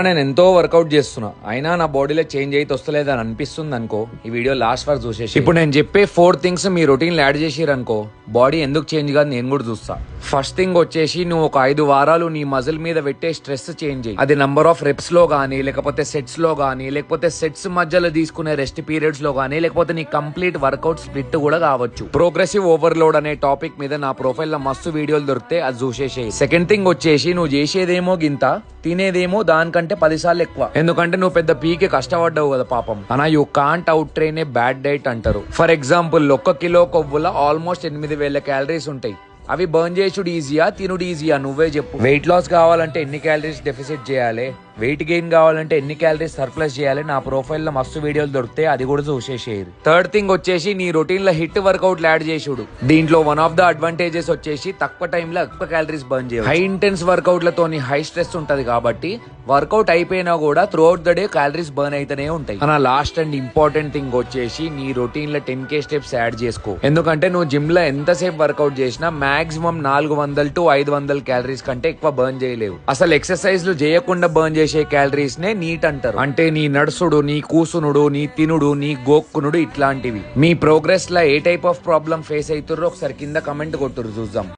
నేను ఎంతో వర్కౌట్ చేస్తున్నా అయినా నా బాడీలో చేంజ్ అయితే వస్తలేదు అని అనిపిస్తుంది అనుకో, ఈ వీడియో లాస్ట్ వరకు చూసేసి ఇప్పుడు నేను చెప్పే 4 థింగ్స్ మీ రొటీన్ లో యాడ్ చేసిరనుకో బాడీ ఎందుకు చేంజ్ కాదు నేను కూడా చూస్తా. ఫస్ట్ థింగ్ వచ్చేసి నువ్వు ఒక 5 వారాలు నీ మజిల్ మీద పెట్టే స్ట్రెస్ చేంజ్ అయ్యి, అది నంబర్ ఆఫ్ రెప్స్ లో గానీ, లేకపోతే సెట్స్ లో గానీ, లేకపోతే సెట్స్ మధ్యలో తీసుకునే రెస్ట్ పీరియడ్స్ లో గానీ, లేకపోతే నీ కంప్లీట్ వర్కౌట్ స్ప్లిట్ కూడా కావచ్చు. ప్రోగ్రెసివ్ ఓవర్లోడ్ అనే టాపిక్ మీద నా ప్రొఫైల్ లో మస్తు వీడియోలు దొరికితే అది చూసేసేయి. సెకండ్ థింగ్ వచ్చేసి నువ్వు చేసేదేమో గింత, తినేదేమో దానికంటే 10 సార్లు ఎక్కువ. ఎందుకంటే నువ్వు పెద్ద పీకి కష్టపడ్డావు కదా పాపం. అనా you can't out train a bad diet అంటారు. ఫర్ ఎగ్జాంపుల్ 1 కిలో కొవ్వుల ఆల్మోస్ట్ 8000 క్యాలరీస్ ఉంటాయి. అవి బర్న్ చేసుడు ఈజీయా, తినుడు ఈజీయా నువ్వే చెప్పు. వెయిట్ లాస్ కావాలంటే ఎన్ని క్యాలరీస్ డెఫిసిట్ చేయాలి, వెయిట్ గెయిన్ కావాలంటే ఎన్ని క్యాలరీస్ సర్ప్లస్ చేయాలి, నా ప్రొఫైల్ లో మస్తు వీడియోలు దొరుకుతాయి, అది కూడా చూసేసేది. థర్డ్ థింగ్ వచ్చేసి నీ రొటీన్ లో హిట్ వర్కౌట్ యాడ్ చేసుడు. దీంట్లో వన్ ఆఫ్ ద అడ్వాంటేజెస్ వచ్చేసి తక్కువ టైంలో ఎక్కువ క్యాలరీస్ బర్న్ చేయాలి. హై ఇంటెన్స్ వర్కౌట్ లతో హై స్ట్రెస్ ఉంటది కాబట్టి వర్కౌట్ అయిపోయినా కూడా through out the day calories burn అయితేనే ఉంటాయి. నా లాస్ట్ అండ్ ఇంపార్టెంట్ థింగ్ వచ్చేసి నీ రొటీన్ లో 10K స్టెప్స్ యాడ్ చేసుకో. ఎందుకంటే నువ్వు జిమ్ లో ఎంతసేపు వర్కౌట్ చేసినా మాక్సిమం 400 to 500 క్యాలరీస్ కంటే ఎక్కువ బర్న్ చేయలేవు. అసలు ఎక్సర్సైజ్ లు చేయకుండా బర్న్ చేసే క్యాలరీస్ నే నీట్ అంటారు. అంటే నీ నడుసుడు, నీ కూసునుడు, నీ తినుడు, నీ గోక్కునుడు ఇట్లాంటివి. మీ ప్రోగ్రెస్ లా ఏ టైప్ ఆఫ్ ప్రాబ్లం ఫేస్ అవుతుర్రో ఒకసారి కింద కమెంట్ కొట్టురు చూద్దాం.